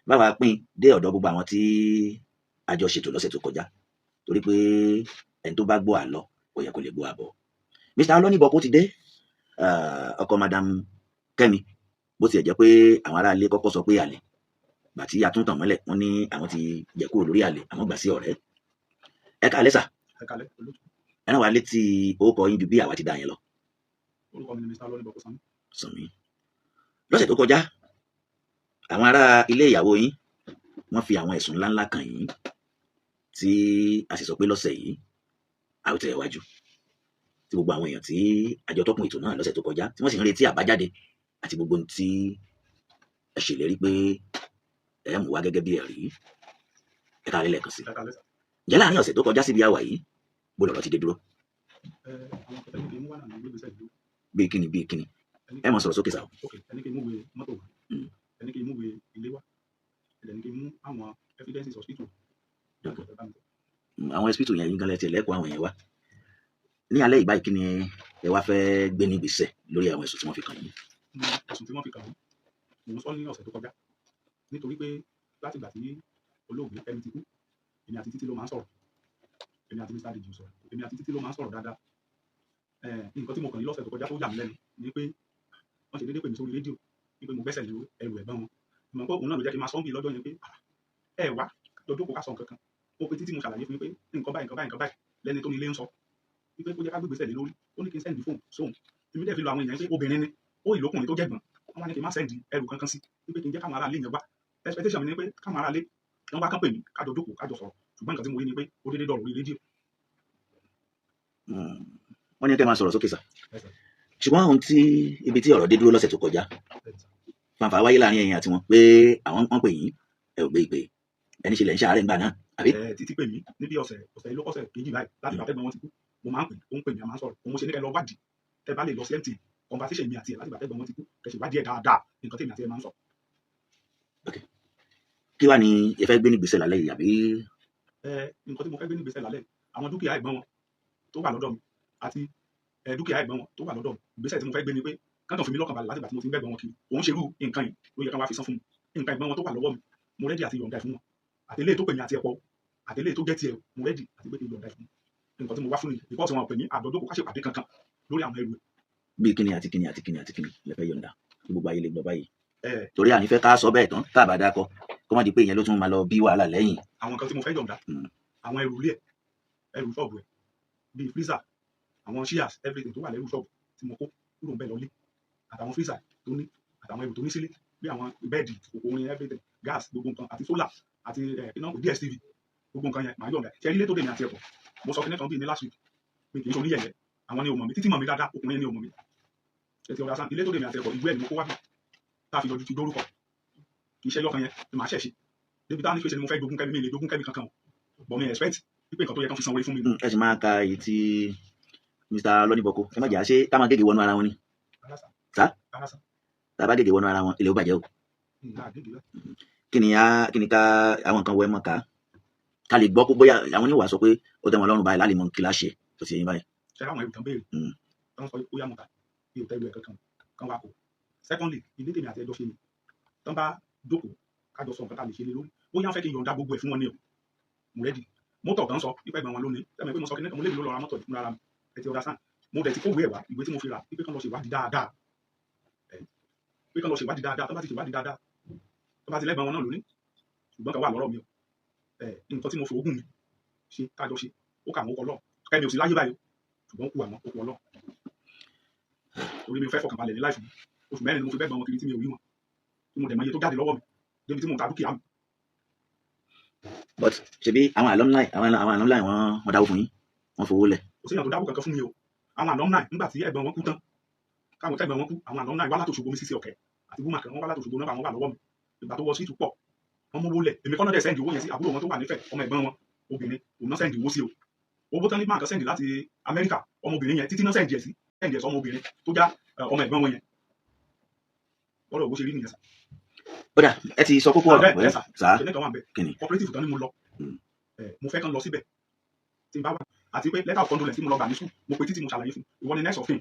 bá wa pín dé ọ̀dọ̀ gbogbo àwọn tí a jọ ṣètò lọ́sẹ̀ tó kọjá, torí pé ẹni tó bá gbọ́ àlọ́ kò yẹ kó lè gbọ́ àbọ̀. Mr. Ọlọ́nìbọ̀kún ti dé, ọkọ Madam Kẹ́mi, bó tiẹ̀ jẹ́ pé àwọn aráalé kọ́kọ́ sọ pé àlè, gbà tí a tún tàn mọ́lẹ̀ wọ́n ní àwọn ti jẹ́ kúrò lórí àlè, àwọn gbà sí ọ̀rẹ́. Ẹ káalẹ́ sà. Ẹ káalẹ́ olóòtú. Ẹ rán wa létí orúkọ yín ju bí àwa ti dá yẹn lọ. Orúkọ mi ni Mr. Ọlọ́nìbọ̀kún Sànmí. Sànmí. Lọ́sẹ̀ tó kọjá, àwọn ará ilé ìyàwó yín wọ́n fi àwọn ẹ̀sùn ńláńlá kàn yín, tí a sì sọ pé lọ́sẹ̀ yìí a ó tẹ̀ wájú, tí gbogbo àwọn èèyàn tí àjọ tọ́kùn ètò náà lọ́sẹ̀ tó kọjá tí wọ́n sì ń retí àbájáde àti gbogbo ohun tí ẹ ṣèlérí pé ẹ mú wá gẹ́gẹ́ bí ẹ̀rí. Ẹ káalẹ́ lẹ́ẹ̀kan sí. Ẹ káalẹ́ sà. Ǹjẹ́ láàrin ọ̀sẹ̀ tó kọjá síbi àwà yìí bó lọ̀rọ̀ ti dé dúró? Àwọn kẹtẹ́ ní kí n mú wà náà ní gbégbèsè ìlú. Bíi kíni ẹ mọ̀ sọ̀rọ̀ sókè sà. Ok, ẹni kí n mú wé mọ́tò wá, ẹni kí n mú wé ilé wá, ẹni kí n mú àwọn evidences hospital. Àwọn hospital yẹn yín gan lẹ́tì ẹ̀lẹ́kọ̀ọ́ àwọn yẹn wá. Ní alẹ́ ìbáyìí kí ni ẹ wá fẹ́ gbé ní ìgbésẹ̀ lórí àwọn ẹ̀sùn tí wọ́n fi kàn yín? Ẹ̀sùn tí wọ́n fi kàn mí, mo sọ ní ọ̀sẹ̀ tó kọjá, nítorí pé láti ìgbà tí olóògbé Kẹ́mi ti kú, èmi àti Títí ló máa ń sọ̀rọ̀, èmi àti Mr. Dèjì sọ̀rọ̀, èmi àti Títí ló máa ń sọ̀rọ̀ dáadáa. Nǹkan tí mo kàn ní lọ́sẹ̀ tó kọjá tó yà mí lẹ́nu ni pé wọ́n ṣe déédéé pè mí sórí rédíò wípé mo gbẹ́sẹ̀ lé ẹrù ẹ̀gbọ́n wọn. Ìmọ̀ pé òun náà ló jẹ́ kí n máa sọ́ńbì lọ́jọ́ yẹn pé ẹ wá lọ́jọ́ kó ká sọ nǹkan kan. Mo pe Títí mo ṣàlàyé fún mi pé nǹkan báyìí lẹ́ni tó ní ilé ń sọ wípé kó jẹ́ ká gbé gbèsè lé lórí, ó ní kí n sẹ́ndì fóònù sóhun. Èmi dẹ̀ fi lọ àwọn èèyàn pé obìnrin ni ó ìlókùnrin tó jẹ̀gbọ́n, wọ́n wá ní kí n má sẹ́ndì ẹrù kankan sí wípé kí n jẹ́ káwọn aráalé yẹn wá. Expectation mi ni pé káwọn aráalé wọn bá kán pè mí kájọ jókòó kájọ sọ̀rọ̀, ṣùgbọ́n nǹkan tí mo rí ni pé ó déédéé dọ̀rọ̀ orí rédíò. Wọ́n ní kẹ́ máa sọ̀rọ̀ sókè sà. Ṣùgbọ́n ohun tí ibi tí ọ̀rọ̀ dé dúró lọ́sẹ̀ tó kọjá, fanfà wáyé láàrin ẹ̀yin àti wọn pé àwọn wọ́n pè yín ẹ ò gbé ìpè, ẹni ṣe lẹ̀ ń ṣàárẹ̀ ńgbà náà àbí? Títí pè mí níbi ọ̀sẹ̀ ìlú ọ̀sẹ̀ kejì báyìí láti bàtẹ́gbọ̀n wọn ti kú, mo máa ń pè ó ń pè mí a máa ń sọ̀rọ̀, òun ṣe ní kẹ́ lọ wádìí tẹ́ bá lè lọ sí MT conversation mi àti ẹ̀ láti bàtẹ́gbọ̀n wọn ti kú kẹ́ ṣe wádìí ẹ̀ dáadáa nǹkan tèmi àti ẹ̀ máa ń sọ. Kí wá ni ẹ fẹ́ gbé ní ìgbésẹ̀ lálẹ́ yìí àbí? Nǹkan tí mo fẹ́ gbé ní ìgbésẹ̀ lálẹ́ àwọn dúkìá ẹ̀gbọ́n wọn tó wà lọ́dọ̀ mi àti dúkìá ẹ̀gbọ́n wọn tó wà lọ́dọ̀ mi, ìgbésẹ̀ tí mo fẹ́ gbé ni pé kákan fi mí lọ́kàn balẹ̀ láti ìgbà tí mo ti ń bẹ̀gbọ́n wọn kiri, òun ṣerú nǹkan yìí ló yẹ ká wá fi san fún mi. Nǹkan ẹ̀gbọ́n wọn tó wà lọ́wọ́ mi mo rẹ́dí àti yọ̀ǹda ẹ̀ fún wọn, àtẹlé tó pè mí àti ẹ̀pọ̀ àtẹlé tó jẹ́ tiẹ̀ mo rẹ́dí àti pé kí n yọ̀ǹda ẹ̀ fún wọn. Nǹkan tí mo wá fún mi because wọn pè mí àdọ́dọ́ kó ká ṣe pàdé kankan lórí àwọn ẹrù ẹ̀. Bí kíni àti kíni lẹ fẹ́ yọ̀ǹda kí gbogbo ayé lè gbọ́ báyìí? Torí àní fẹ́ ká sọ bẹ́ẹ̀ tán tá a bá dákọ kó má di pé ìyẹn ló tún máa lọ bí wàhálà lẹ́yìn. Àwọn nǹkan tí mo fẹ́ yọ̀ǹda, àwọn ẹrù ilé ẹ̀, ẹrù ṣọ́ọ̀bù ẹ̀ bíi freezer, àwọn shears, everything tó wà lẹ́rù ṣọ́ọ̀bù tí mo kó kúrò ń bẹ̀ lọ́lé, àtàwọn freezer tó ní, àtàwọn ẹrù tó ní sílé bí àwọn bẹ́ẹ̀dì, kòkó orin, everything, gas, gbogbo nǹkan àti solar àti iná DSTV, gbogbo nǹkan yẹn màá yọ̀ǹda. Ṣé ilé tó dé mi àti ẹ̀kọ́ mo sọ kí nẹ́kan bíi ní last week pé kì í ṣe oníyẹ̀yẹ́, àwọn ni ò mọ̀ mi, Títí mọ̀ mi dáadáa, ọkùnrin ni ò mọ̀ mi. Ṣé ti ọ̀rọ̀ asán ilé tó dé mi àti ẹ̀kọ́ ìwé ẹ̀ ni mo kó wá bí tá a fi yọjú ti dórúkọ, kì í ṣe lọ́kàn yẹn ni màá ṣẹ̀ ṣe débi táwọn nífẹ̀ẹ́ ṣe ni mo fẹ́ jogún Kẹ́mi, mi lè jogún Kẹ́mi kankan bọ̀ mi expect wípé nǹkan tó yẹ kán fi sanwó fún mi. Ẹ sì máa ka èyí tí Mr. Ọlọ́nìbọ̀kún ẹ má jà ṣe ká máa gègé wọnú ara wọn ni sá tá a bá gègé wọnú ara wọn ilé ó bàjẹ́ o. Kí ni ká àwọn nǹkan wọ ẹ mọ̀ ká lè gbọ́ pé bóyá àwọn oníwà sọ pé ó tẹ́ wọn lọ́rùn báyìí láti mọ kí láṣẹ tó ti yẹn báyìí. Ṣé àwọn ẹrù kan béèrè tán sọ ó yá mọ̀ta bí òtẹ́lú ẹ̀ kankan kan wá kó. Secondly, ilé tèmi àti ẹjọ́ ṣe ni tán bá jókòó kájọ sọ nǹkan tá a lè ṣe lé lórí, bóyá fẹ́ kí n yọ̀ǹda gbogbo ẹ̀ fún wọn ní o mo rẹ́dì. Mọ́tò kan sọ pípẹ́ ìgbà wọn lónìí tẹ́lẹ̀ pé mo sọ kí nẹ́kan mo lè lò lọ ra mọ́tò fúnra ara mi ẹ ti ọ̀dà sàn, mo dẹ̀ ti kó ìwé ẹ̀ wá, ìwé tí mo fi rà pípẹ́ kan lọ ṣèwádìí dáadáa, pé kan lọ ṣèwádìí dáadáa, tó bá ti ṣèwádìí dáadáa tó bá ti lẹ́gbọ̀n wọn náà lónìí, ṣùgbọ́n kan wà lọ́rọ̀ mi o. Nǹkan tí mo fi ogún mi ṣe kájọ ṣe ó kà àwọn ọkọ̀ lọ́ọ̀ Kẹ́mi ò sí láyé báyìí ṣùgbọ́n ó kú àwọn okùn ọlọ́ọ̀ orí mi fẹ́ fọkànbalẹ̀ ní láìfù oṣù mẹ́rin ni mo fi bẹ́ẹ̀ gbọ́n wọn kiri tí mi ò rí wọn tí mo dẹ̀ mọ iye tó jáde lọ́wọ́ mi débi tí mo ta dúkìá mi. But ṣebí àwọn alumni wọn dáwó fún yín wọn fowó lẹ̀. Kò sí èèyàn tó dáwó kankan fún mi o, àwọn alumni nígbà tí ẹ̀gbọ́n wọn kú tán káwọn tẹ́gbọ́n wọn kú, àwọn alumni wá láti Òṣogbo mi sísè ọ̀kẹ́ àti búmà kan wọn wá láti Òṣogbo náà wọn wà lọ́wọ́ mi ìgbà tó wọ sí ìtúpọ̀ wọn mú owó lẹ̀, èmi kọ́ náà dẹ̀ sẹ́ndì owó yẹn sí àbúrò wọn tó wà nífẹ̀ẹ́ ọmọ ẹ̀gbọ́n wọn obìnrin òun náà sẹ́ndì owó sí o. Owó tán ní máa kan sẹ́ndì láti Amẹ́ríkà ọmọbìnrin yẹn Títí náà sẹ́ndì ẹ̀ sí ọmọbìnrin tó já ọmọ ẹ̀gbọ́n wọn yẹn. Ọ̀rọ̀ owó ṣe rí nìyẹn sà. Ó dà ẹ ti sọ kókó ọ̀rọ̀ pé sà kìnìún cooperative kan ni mo lọ mo fẹ́ kán lọ síbẹ̀ tí n bá wà àti pé letter of condolence tí mo lọ gbà ní sùn mo pe Títí mo ṣàlàyé fún ìwọ ni next of kin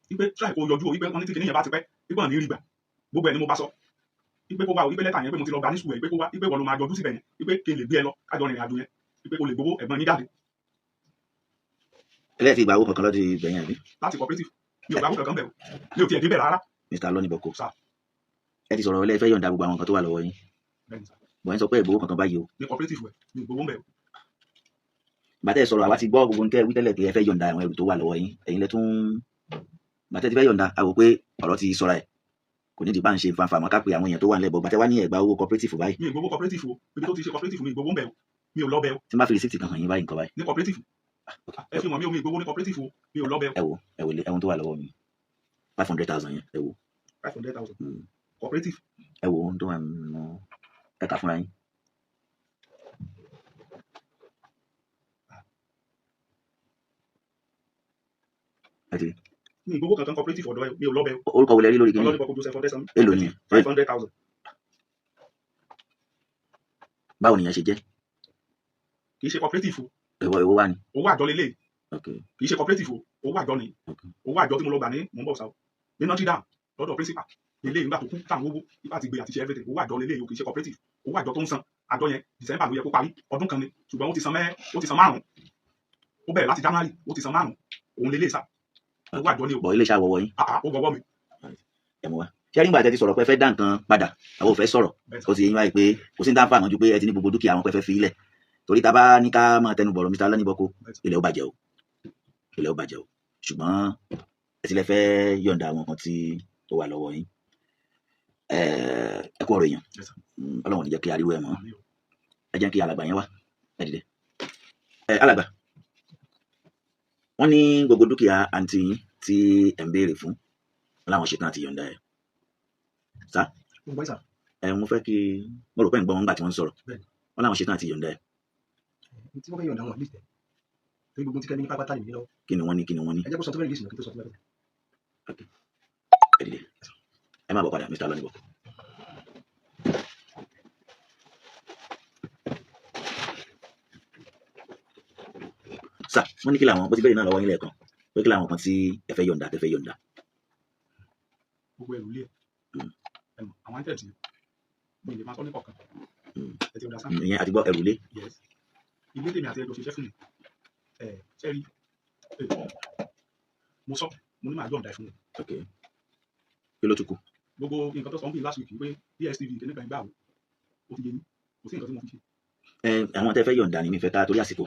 wípé try kó yọjú o wípé wọn ní tí kìnìyàn bá ti pẹ́ wípé wọn ní rí gbà gbogbo ẹ̀ ni mo bá sọ ipe kó wá o ipe lẹ́tà yẹn pé mo ti lọ gba ní sùkúl ẹ̀ ipe kó wá ipe wọ́n ló máa jọjú síbẹ̀ yẹn ipe kí n lè gbé ẹ lọ kájọ rìnrìn àjò yẹn ipe kó lè gbowó ẹ̀gbọ́n yín jáde ẹlẹ́ẹ̀tì ìgbà owó kankan lọ́dún ìbẹ̀yìn àbí láti cooperative mi ò gbà owó kankan bẹ̀ o mi ò tiẹ̀ débẹ̀ rárá. Mr. Lọ́nìbọ̀kọ Sà. ẹ ti sọ̀rọ̀ ẹlẹ́ẹ̀fẹ́ yọ̀ǹda gbogbo àwọn nǹkan tó wà lọ́wọ́ yín Bẹ́ẹ̀ni sà. bọ̀ ẹ́ sọ pé ìgbowó kankan báyìí o ní cooperative ẹ̀ mi ò gbowó bẹ̀ o. gbàtẹ́ sọ̀rọ̀ àwa ti gbọ́ gbogbo nǹkẹ́ wí tẹ́lẹ̀ pé ẹ fẹ́ yọ̀ǹda àwọn ẹrù tó wà lọ́wọ́ yín ẹ̀yin lẹ tún gbàtẹ́ ti fẹ́ yọ̀ǹda a wò pé ọ̀rọ̀ ti sọra ẹ̀ kò ní ìdìbà ń ṣe fanfa mọ́ ká pé àwọn èèyàn tó wà nílẹ̀ bọ̀ gbàtẹ́ wá ní ẹ̀gbà owó cooperative báyìí mi ò gbowó cooperative o ibi tó ti ṣe cooperative mi ò gbowó bẹ̀ o mi ò lọ bẹ̀ o tí n bá fi rìsíìtì kan hàn yín báyìí nǹkan báyìí ní cooperative ẹ fi mọ̀ mi ò mi ò gbowó ní cooperative o mi ò lọ bẹ̀ o. ẹ wò ẹ̀wọ̀n tó wà lọ́wọ́ mi 500,000 yẹn ẹ wò 500,000 cooperative. ẹ wò ohun tó wà nínú ẹ̀ka fúnra yín. mi ò gbowó kankan cooperative ọ̀dọ̀ ẹ mi ò lọ bẹ̀ o. orúkọ wo lẹ rí lórí kí ni Ọlọ́nìbọ̀kọ Joseph Ọdẹ́sánmi. èlò ni 500,000 báwo nìyẹn ṣe jẹ́ kì í ṣe cooperative o èwo wà ní. owó àjọ lélẹ̀ ok kì í ṣe cooperative o owó àjọ ni ok owó àjọ tí mo lọ gbà ní mò ń bọ̀ sáà ní Notre Dame lọ́dọ̀ principal ilé ìgbà tó kú táwọn owó ipá ti gbé àti ṣe everything owó àjọ lélẹ̀ o kì í ṣe cooperative owó àjọ tó ń san àjọ yẹn December ló yẹ kó parí ọdún kan ni ṣùgbọ́n ó ti san 5 ó bẹ̀rẹ̀ láti January ó ti san 5 òun lélẹ̀ sá owó àjọ ni o bọ̀ ilé iṣẹ́ àwọ̀wọ̀ yín ó gbọ́wọ́ mi. ẹ mú wa ṣé nígbà tẹ́ ti sọ̀rọ̀ pé ẹ fẹ́ dá nǹkan padà àwọn ò fẹ́ sọ̀rọ̀ ó ti yín wáyé pé kò sí ní dáńfà mọ́ ju pé ẹ ti ní gbogbo dúkìá àwọn pẹ́ fẹ́ fi ilẹ̀ torí tá a bá ní ká máa tẹnu bọ̀rọ̀ Mr. Lọ́nìbọ̀kọ ilẹ̀ ó bàjẹ́ o ilẹ̀ ó bàjẹ́ o ṣùgbọ́n ẹ ti lẹ fẹ́ yọ̀ǹda àwọn kan tí ó wà lọ́wọ́ yín ẹ kú ọ̀rọ̀ èèyàn Ọlọ́run ní jẹ́ kí ariwo ẹ̀ mọ́ ẹ jẹ́ kí alàgbà yẹn wá ẹ dìde alàgbà wọ́n ní gbogbo dúkìá àǹtí yín tí ẹ̀ ń béèrè fún láwọn ṣetán àti yọ̀ǹda ẹ̀ sá mo fẹ́ kí mo rò pé ń gbọ́ wọn nígbà tí wọ́n ń sọ̀rọ̀ wọ́n láwọn ṣetán àti yọ̀ǹda ẹ̀. tí wọ́n fẹ́ yọ̀ǹda wọn lìtẹ̀ torí gbogbo tí kẹ́ni ní pápátá nìyí lọ́wọ́. kí ni wọ́n ní. ẹ jẹ́ kó sọ tó fẹ́ẹ́ lè sìn kí tó sọ tó fẹ́ẹ́. ẹ dìde ẹ má bọ̀ padà Mr. Lọ́nìbọ̀kọ. sá wọ́n ní kí làwọn bó ti bẹ̀rẹ̀ náà lọ́wọ́ yín lẹ́ẹ̀kan pé kí làwọn kan tí ẹ fẹ́ yọ̀ǹda tẹ́ fẹ́ yọ̀ǹda. gbogbo ẹrù ilé ẹ mọ̀ àwọn items yẹn mo lè máa sọ ní kọ̀ọ̀kan ẹ ti ọ̀dà sáà. ìyẹn àti gbọ́ ẹrù ilé. Yes. ilé tèmi àti ẹjọ́ ṣiṣẹ́ fún mi ṣe rí mo sọ mo ní màá yọ̀ǹda ẹ̀ fún mi. ok kí ló tún kù. gbogbo nǹkan tó sọ ń bí last week pé DSTV kìnnìkan ìgbà wo ó ti yé mi kò sí nǹkan tí mo fi ṣe. àwọn tẹ́ fẹ́ yọ̀ǹda ni mi fẹ́ ká torí àsìkò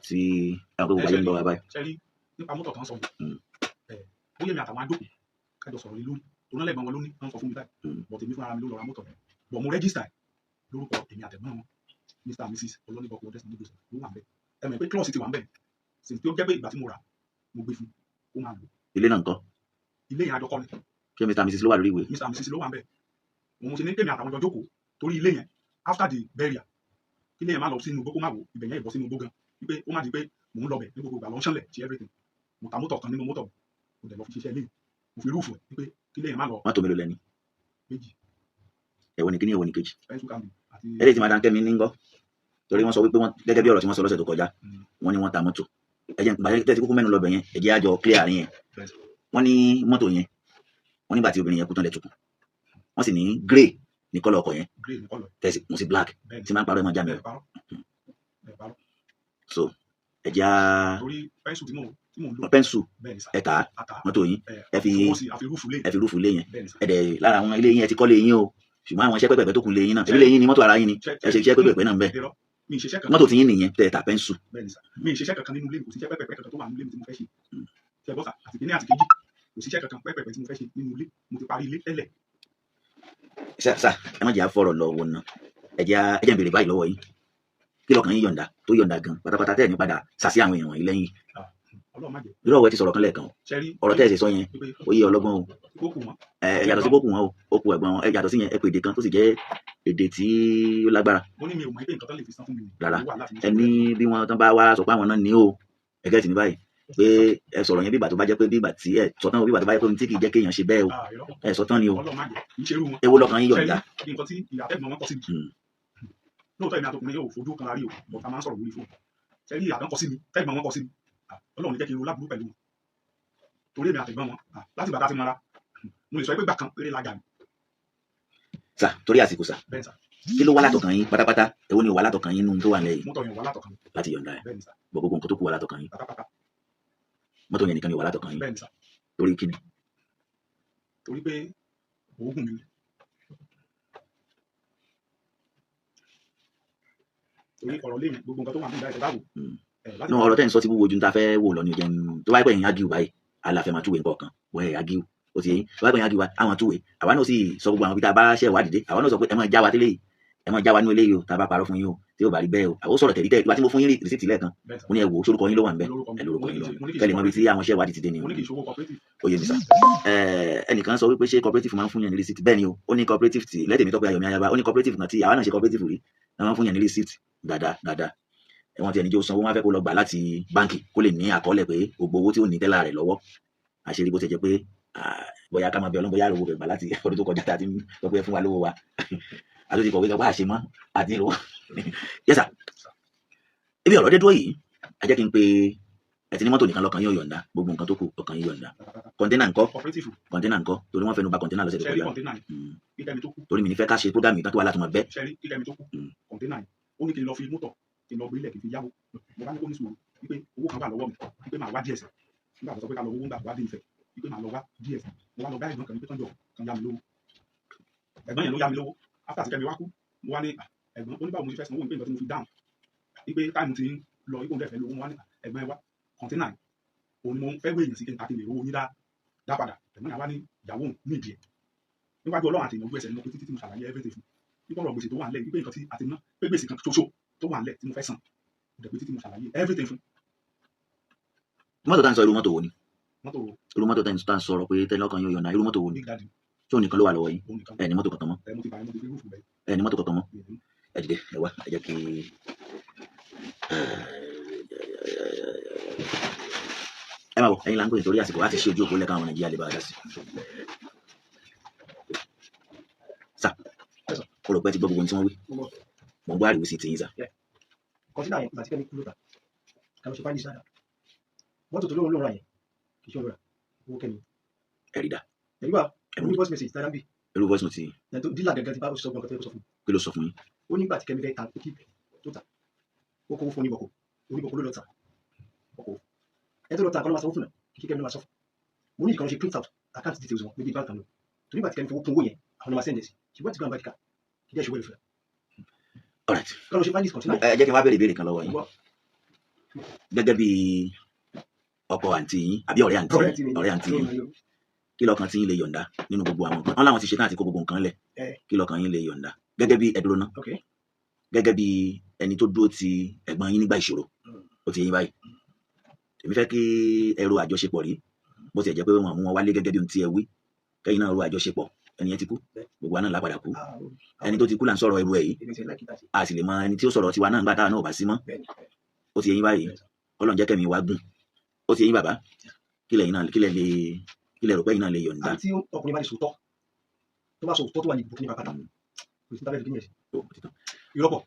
tí àwọn gbogbo ayé ń bọ̀ wá báyìí. ṣe rí nípa mọ́tò kan sọ bóyá mi àtàwọn àjòkù kájọ sọ̀rọ̀ lé lórí tó náà lẹ́gbọ̀n wọn lóní wọ́n sọ fún mi báyìí bọ̀ tèmi fúnra mi ló lọ ra mọ́tò bọ̀ mo rẹ́gísítà lórúkọ èmi àtẹ̀gbọ́n wọn Mr. and Mrs. Ọlọ́nìbọ̀kọ Ọdẹ́sánmi ló wà ń bẹ̀ ẹ mọ̀ pé klọ́ọ̀sì ti wà ń bẹ̀ sì tí ó jẹ́ pé ìgbà tí mo rà mo gbé fún ó máa lò. ilé náà ń kọ́. ilé yẹn àjọkọ́ ni. kí Mr. and Mrs. ló wà lórí ìwé. Mr. and Mrs. ló wà ń bẹ̀ òun ṣe ní kémi àtàwọn jọ jókòó torí ilé yẹn after the burial ilé yẹn má lọ sínú gbogbo má wò ibẹ̀ yẹn ìbọ̀ sínú gbogbo gan wípé ó má di pé mò ń lọ bẹ̀ ní gbogbo ìgbà lọ ń ṣánlẹ̀ ṣe everything mo ta mọ́tò kan nínú mọ́tò mo dẹ̀ lọ fi ṣiṣẹ́ ilé mo fi rúùfù ẹ̀ wípé kí ilé yẹn má lọ. mọ́tò mélòó lẹ́ni. 2 èwo ni kíní èwo ni kejì. pencil cambi àti. eléyìí tí madam Kẹ́mi ní ń gbọ́ torí wọ́n sọ wípé wọ́n gẹ́gẹ́ bí ọ̀rọ̀ tí wọ́n sọ lọ́sẹ̀ tó kọjá wọ́n ní wọ́n ta mọ́tò ẹ̀jẹ̀ gbàgbé tẹ́tí kúkú mẹ́nu lọ́bẹ̀ yẹn ẹ̀jẹ̀ àjọ clear àárín yẹn wọ́n ní mọ́tò yẹn wọ́n nígbà tí obìnrin yẹn kú tán lẹ̀ tukùn wọ́n sì ní grey ní kọ́lọ̀ ọkọ̀ yẹn grey ní kọ́lọ̀ tẹ̀sí mo sí black tí máa ń parọ́ ẹ̀ mọ́ jáde so ẹ̀jẹ̀ á. torí pẹ́ńsù tí mò ń lò. pẹ́ńsù ẹ̀ta mọ́tò yín ẹ fi rúfù lé yẹn ẹ̀dẹ̀ lára àwọn ilé yín ẹ ti kọ́ lé yín o ṣùgbọ́n àwọn iṣẹ́ pẹ́pẹ́pẹ́ tó kún lé yín náà ilé yín ni mọ́tò ara yín ni ẹ ṣe iṣẹ́ pẹ́pẹ́pẹ́ náà ń bẹ mọ́tò tí yín nìyẹn tẹ̀ ta pẹ́ńsù. mi ìṣiṣẹ́ kankan nínú ilé mi kò sí iṣẹ́ pẹ́pẹ́pẹ́ kankan tó wà nínú ilé mi tí mo fẹ́ ṣe ṣe bọ́sà àti kíní àti kejì kò sí iṣẹ́ kankan pẹ́pẹ́pẹ́ tí mo fẹ́ ṣe nínú ilé mo ti parí ilé tẹ́lẹ̀. sá ẹ má jẹ́ àfọ̀rọ̀ lọ wo ná ẹ jẹ́ ń béèrè báyìí lọ́wọ́ yín kí lọ́kàn yín yọ̀ǹda tó yọ̀ǹda gan pátápátá tẹ́ ẹ̀ ní padà sàsí àwọn èèyàn wọ̀nyí lẹ́yìn. irú ọ̀wẹ́ ti sọ̀rọ̀ kan lẹ́ẹ̀kan ọ̀rọ̀ tẹ́ ẹ̀ sì sọ yẹn ó yé ọlọ́gbọ́n o yàtọ̀ sí bókù wọn o ó kù ẹ̀gbọ́n wọn yàtọ̀ sí yẹn ẹ pè èdè kan tó sì jẹ́ èdè tí ó lágbára. rárá ẹni bí wọn tán bá wá sọ pé àwọn náà ní o ẹgẹ́ tì ní báyìí pé ẹ sọ̀rọ̀ yẹn bí ìgbà tó bá jẹ́ pé bí ìgbà tí ẹ sọ tán bí ìgbà tó bá jẹ́ pé ohun tí kì í jẹ́ kéèyàn ṣe bẹ́ẹ̀ o ẹ sọ tán ni o ewu lọ́kàn yín yọ̀ǹda. lóòótọ́ ìrìn àtọkùnrin yóò fojú kan rárí o bọ̀ ká máa ń sọ̀rọ̀ lórí fóònù ṣẹ́rí àkàn kọ sí mi tẹ́gbọ̀n wọn kọ sí mi Ọlọ́run ní jẹ́ kí n ro láburú pẹ̀lú wọn torí èmi àtẹ̀gbọ́n wọn láti bàtà ti mara mo lè sọ pé gbà kan péré lága mi sà torí àsìkò sà bẹ́ẹ̀ sà kí ló wá látọkàn yín pátápátá èwo ni ó wá látọkàn yín nínú tó wà nílẹ̀ yìí mọ́tò yẹn wà látọkàn mi láti yọ̀ǹda ẹ̀ bẹ́ẹ̀ ni sà gbogbo nǹkan tó kù wá látọkàn yín pátápátá mọ́tò yẹn nìkan ni ó wá látọkàn yín bẹ́ẹ̀ ni sà torí kíni torí pé oògùn mi ni torí ọ̀rọ̀ lẹ́yìn gbogbo nǹkan tó wà ní ìdá ìtẹ́báwò nínú ọ̀rọ̀ tẹ́ ń sọ ti wúwo ju ta fẹ́ wò lọ ní jẹun tó bá pẹ́ yín ágíù báyìí aláfẹ́ máa túwèé nǹkan wọ́n ẹ̀ ágíù ó ti yẹn tó bá pẹ́ yín ágíù wa àwọn túwèé àwa náà sì sọ gbogbo àwọn ibi tá a bá ṣẹ̀ wá dìde àwa náà sọ pé ẹ máa já wa tẹ́lẹ̀ yìí ẹ máa já wa nínú eléyìí o tá a bá parọ́ fún yín o tí ó bá rí bẹ́ẹ̀ o àwọn sọ̀rọ̀ tẹ̀lé ìgbà tí mo fún yín rìsíìtì lẹ́ẹ̀kan mo ní ẹ wò ó sórúkọ yín ló wà ń bẹ́ ẹ lórúkọ yín lọ kẹ́lẹ̀ mọ́ ibi tí àwọn ṣẹ̀ wá ti dé ni mo ní kì í ṣòwò cooperative ó yé mi sá ẹnìkan sọ wípé ṣé cooperative máa ń fún yàn ní rìsíìtì bẹ́ẹ̀ ni o ó ní cooperative tí lẹ́tẹ̀mí tọ́pẹ́ ayọ̀mí ayaba ó ní cooperative kan tí àwa náà ṣe cooperative rí wọ́n fún yàn ní rìsíìtì dáadáa ẹ̀wọ̀n tí ẹni jẹ́ sanwó wọn fẹ́ kó lọ gbà láti báǹkì kó lè ní àkọọ́lẹ̀ pé gbogbo owó tí ó ní tẹ́lá rẹ̀ lọ́wọ́ àṣírí bó ti jẹ́ pé bóyá ká máa bẹ ọlọ́run bóyá àròwò rẹ̀ gbà láti ọdún tó kọjá tá a ti ń sọ pé fún wa lówó wa àtúntì kọ̀wé lọ́pọ̀ àṣemọ́ àti ìlú yẹ́sà ibi ọ̀rọ̀ dé dúró yìí a jẹ́ kí n pe ẹ ti ní mọ́tò nìkan lọ́kàn yóò yọ̀ǹda gbogbo nǹkan tó kù ọkàn yóò yọ̀ǹda kọ̀ńténà ńkọ́ cooperative kọ̀ńténà ńkọ́ torí wọ́n fẹ́ nu ba kọ̀ńténà lọ́sẹ̀ tó ṣẹ́rí kọjá kọ̀ǹténà yìí kíkẹ́ mi tó kù torí mi ní fẹ́ ká ṣe prógámù ìtàn tó wà láti mọ̀ bẹ́ẹ̀ ṣẹ́rí kíkẹ́ mi tó kù kọ̀ǹténà yìí ó ní kí n lọ fi mọ́tò kí n lọ gbé ilẹ̀ kí n fi yáwó mo bá ní kó ní sùúrù wípé owó kan wà lọ́wọ́ mi wípé màá wá díẹ̀ sí nígbà tó sọ pé ká lọ owó ńgbà tó wá dé ìfẹ́ wípé màá lọ wá díẹ̀ sí mo wá lọ bá ẹ̀gbọ́n kan wípé kánjọ kan yá mi lówó ẹ̀gbọ́n yẹn ló yá mi lówó after àti kẹ́mi wá kú mo wá ní ẹ̀gbọ́n oníbàwọ̀ mo ti fẹ́ sanwó wípé nǹkan tí mo fi dáhùn wípé táìmù ti ń lọ ipò ńlẹ̀ fẹ́ lówó mo wá ní ẹ̀gbọ́n ẹ wá kọ̀ǹténà yìí òun ni mo fẹ́ wé èèyàn sí kí n ta kí n lè rówó yín dá padà ẹ̀gbọ́n yẹn wá ní ìyàwó ní ìdí ẹ̀ níwájú ọlọ́run àti ìnáwó ẹsẹ̀ ní mo pé títí tí mo ṣàlàyé everything fún nípa ọ̀rọ̀ gbèsè tó wà nílẹ̀ wípé nǹkan tí a ti ná pé gbèsè kan ṣoṣo tó wà nílẹ̀ tí mo fẹ́ san ìdẹ̀ pé títí mo ṣàlàyé everything fún mọ́tò tá ń sọ irú mọ́tò wo ni mọ́tò irú mọ́tò tá ń sọ̀rọ̀ pé tẹ́lẹ̀ ọkàn yóò yọ̀ǹda irú mọ́tò wo ni big daddy tí òun nìkan ló wà lọ́wọ́ yín òun nìkan ẹ ní mọ́tò kankan mọ́ mo ti bá mo ti fi rúfù bẹ́ẹ̀ ẹ ní mọ́tò kankan mọ́ ẹ dìde ẹ wá ẹ jẹ́ kí ẹ máa bọ̀ ẹ̀yin là ń pè nítorí àsìkò láti ṣe ojú òpó lẹ́ka àwọn nàìjíríà lè bá a dá sí sà ó rò pé ti gbọ́ gbogbo ohun tí wọ́n wí mo ń gbọ́ àríwí sí ti yín sà kọ̀ǹténà yẹn láti kẹ́mi kú lóta kàlọ́ ṣe fáìlì sáadà mọ́tò tó lóun lóra yẹn kì í ṣe òun rà owó kẹ́mi ẹ̀rí dá ẹ̀rí wa ẹ̀rí voice message tàdá bí irú voice note yìí ẹ̀ tó dílà gẹ́gẹ́ tí bá sọ gbọ́n kan tó sọ fún kí ló sọ fún yín ó nígbà tí kẹ́mi fẹ́ ta ó kí tó ta ó kówó fún oníbọ̀kọ̀ ló lọ ta ọkọ̀ ẹ tó lọ ta àkọlọ́ máa sanwó fún náà kí kẹ́mi ló máa sọ fún mo ní ìkànnì ṣe print out account details wọn níbi bank kan lọ tó nígbà tí kẹ́mi fowó kún owó yẹn àwọn ọmọ sẹ́ndẹ̀sì ṣùgbọ́n ti gbọ́n bá kíkà kí jẹ́ ìṣòwò ìfẹ́ alright kọ́lọ́ ṣe fáìlì kọ̀ǹténà ẹ jẹ́ kí n wá béèrè ìbéèrè kan lọ́wọ́ yín gẹ́gẹ́ bí ọkọ àǹtí yín àbí ọ̀rẹ́ àǹtí yín kí lọ́kàn tí yín lè yọ̀ǹda nínú gbogbo àwọn nǹkan wọn láwọn ti ṣe tán àti kó gbogbo nǹkan lẹ̀ kí lọ́kàn yín lè yọ̀ǹda gẹ́gẹ́ bí ẹ̀dúró náà gẹ́gẹ́ bí ẹni tó dúró ti ẹ̀gbọ́n yín nígbà ìṣòro ó ti yín báyìí èmi fẹ́ kí ẹ ro àjọṣepọ̀ rí bó ti ẹ̀ jẹ́ pé wọ́n mú wọn wálé gẹ́gẹ́ bí ohun tí ẹ wí kẹ́yìn náà ro àjọṣepọ̀ ẹni yẹn ti kú gbogbo wa náà lápadà kú ẹni tó ti kú là ń sọ̀rọ̀ ẹrù ẹ̀ yìí a sì lè mọ ẹni tí ó sọ̀rọ̀ tiwa náà nígbà táwa náà ò bá sí mọ́ ó ti yín báyìí Ọlọ́run jẹ́ kẹ́mi wá gùn ó ti yín bàbá kí lẹ rò pé yín náà lè yọ̀ǹda. àti ọkùnrin bá lè sòótọ́ tó bá sòótọ́ tó wà ní ìbùkún ní pàpàtà kò sí tábẹ́ẹ̀ fìdí ìrọ́pọ̀